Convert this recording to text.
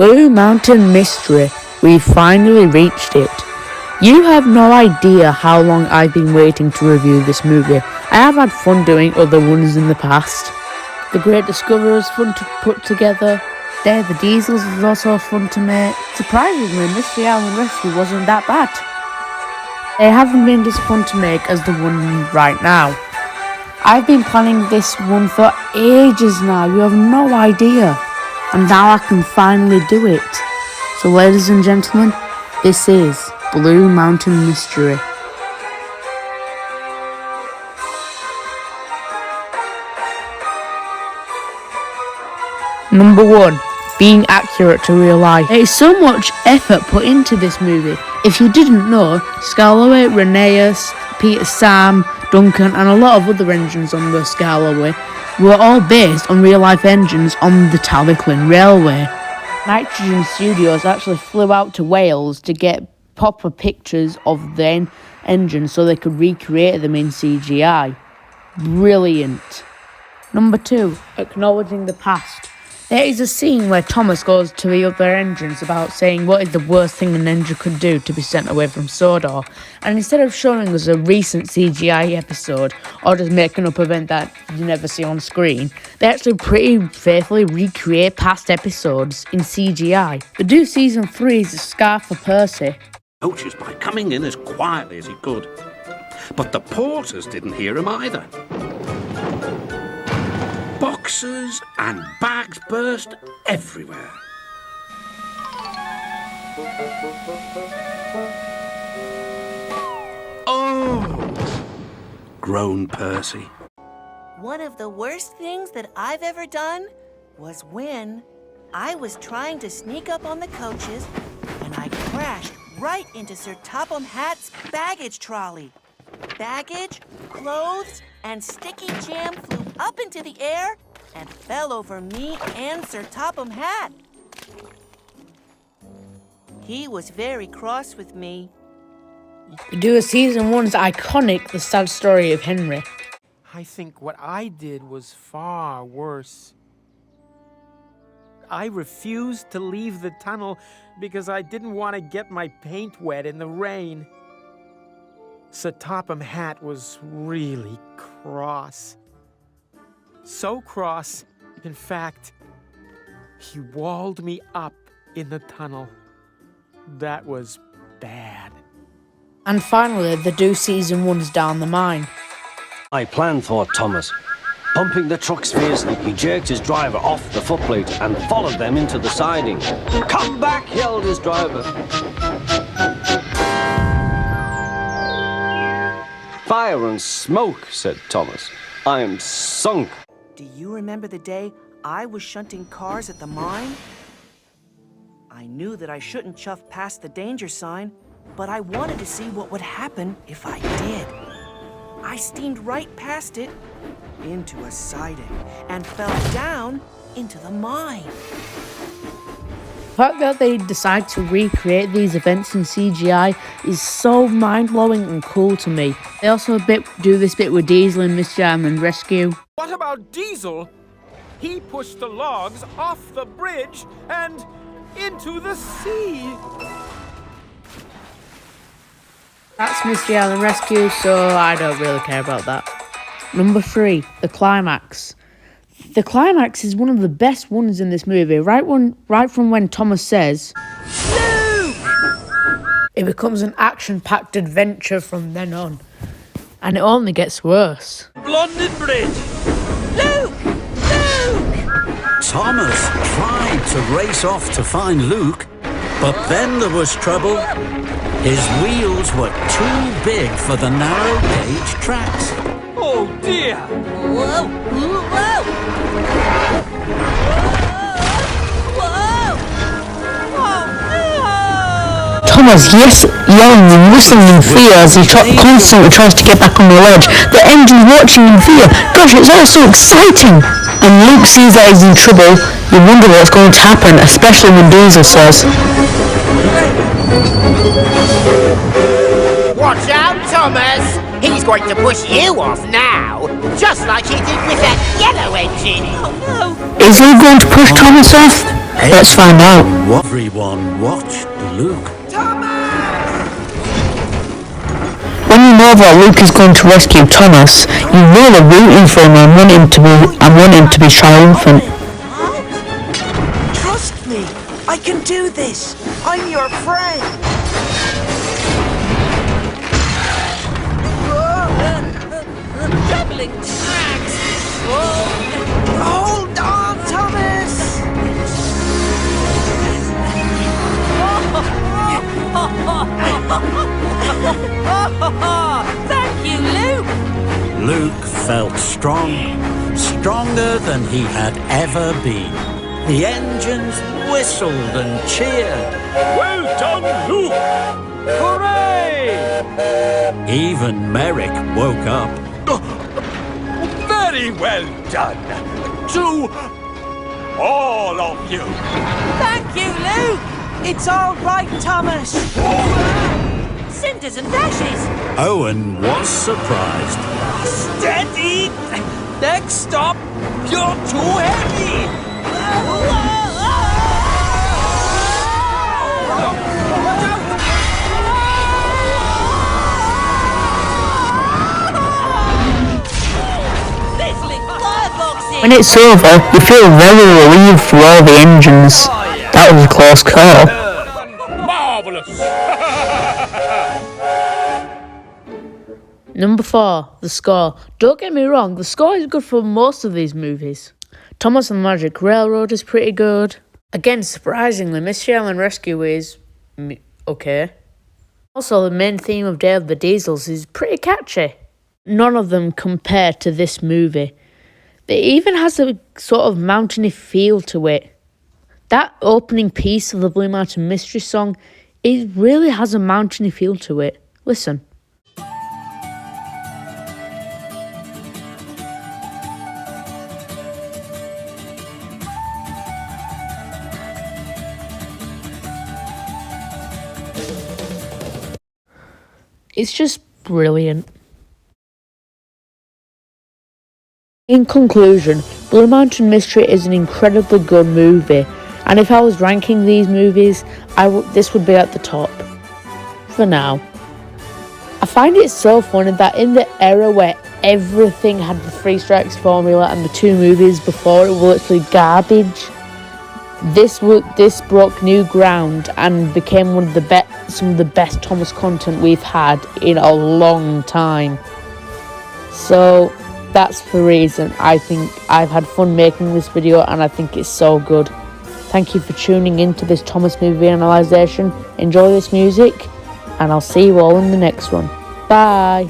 Blue Mountain Mystery. We've finally reached it. You have no idea how long I've been waiting to review this movie. I have had fun doing other ones in the past. The Great Discovery was fun to put together. Dare the Diesels was also fun to make. Surprisingly, Mystery Island Rescue wasn't that bad. They haven't been as fun to make as the one right now. I've been planning this one for ages now, you have no idea. And now I can finally do it. So ladies and gentlemen, this is Blue Mountain Mystery. Number 1. Being accurate to real life. There is so much effort put into this movie. If you didn't know, Scalaway, Rheneas, Peter, Sam, Duncan and a lot of other engines on the Scalaway were all based on real-life engines on the Tallyclin Railway. Nitrogen Studios actually flew out to Wales to get proper pictures of the engines so they could recreate them in CGI. Brilliant. Number 2. Acknowledging the past. There is a scene where Thomas goes to the other engines about saying what is the worst thing an engine could do to be sent away from Sodor. And instead of showing us a recent CGI episode or just making up an event that you never see on screen, they actually pretty faithfully recreate past episodes in CGI. The do season 3's Scar for Percy. Coaches by coming in as quietly as he could. But the porters didn't hear him either. Boxes and bags burst everywhere. Oh! Groaned Percy. One of the worst things that I've ever done was when I was trying to sneak up on the coaches and I crashed right into Sir Topham Hatt's baggage trolley. Baggage, clothes, and sticky jam flew up into the air and fell over me and Sir Topham Hatt. He was very cross with me. The do season 1's iconic The Sad Story of Henry. I think what I did was far worse. I refused to leave the tunnel because I didn't want to get my paint wet in the rain. Sir Topham Hatt was really cross. So cross, in fact, he walled me up in the tunnel. That was bad. And finally, the do season 1's Down the Mine. My plan, thought Thomas. Pumping the trucks fiercely, he jerked his driver off the footplate and followed them into the siding. "Come back!" yelled his driver. "Fire and smoke," said Thomas. "I'm sunk." Do you remember the day I was shunting cars at the mine? I knew that I shouldn't chuff past the danger sign, but I wanted to see what would happen if I did. I steamed right past it, into a siding, and fell down into the mine. The fact that they decide to recreate these events in CGI is so mind-blowing and cool to me. They also do this bit with Diesel in Mystery Island Rescue. What about Diesel? He pushed the logs off the bridge and into the sea. That's Mystery Island Rescue, so I don't really care about that. Number 3, the climax. The climax is one of the best ones in this movie, right from when Thomas says, "Luke!" It becomes an action-packed adventure from then on, and it only gets worse. London Bridge! Luke! Luke! Thomas tried to race off to find Luke, but then there was trouble. His wheels were too big for the narrow gauge tracks. Oh dear! Whoa! Whoa! Whoa! Whoa! Thomas, yes, yelling and whistling in fear as he constantly tries to get back on the ledge. The engine's watching in fear. Gosh, it's all so exciting! And Luke sees that he's in trouble. You wonder what's going to happen, especially when Diesel says, "Watch out, Thomas! He's going to push you off now! just like he did with that yellow engine. Oh, no. Is he going to push Thomas off? Let's find out. Everyone watched Luke. When you know that Luke is going to rescue Thomas, you know they're rooting for him and want him to be triumphant. Trust me, I can do this. I'm your friend. Juggling tracks. Hold on, Thomas. Thank you, Luke. Luke felt strong, stronger than he had ever been. The engines whistled and cheered. Well done, Luke! Hooray! Even Merrick woke up. Very well done. To all of you. Thank you, Luke. It's all right, Thomas. Cinders and dashes. Owen was surprised. Steady. Next stop. You're too heavy. When it's over, you feel very relieved for all the engines. That was a close call. Marvelous! Number 4, the score. Don't get me wrong, the score is good for most of these movies. Thomas and the Magic Railroad is pretty good. Again, surprisingly, Mystery Island Rescue is okay. Also, the main theme of Day of the Diesels is pretty catchy. None of them compare to this movie. It even has a sort of mountainy feel to it. That opening piece of the Blue Mountain Mystery song, it really has a mountainy feel to it. Listen. It's just brilliant. In conclusion, Blue Mountain Mystery is an incredibly good movie, and if I was ranking these movies, this would be at the top. For now. I find it so funny that in the era where everything had the Three Strikes formula and the two movies before it were literally garbage, this broke new ground and became some of the best Thomas content we've had in a long time. So that's the reason I think I've had fun making this video, and I think it's so good. Thank you for tuning into this Thomas movie analysation. Enjoy this music, and I'll see you all in the next one. Bye!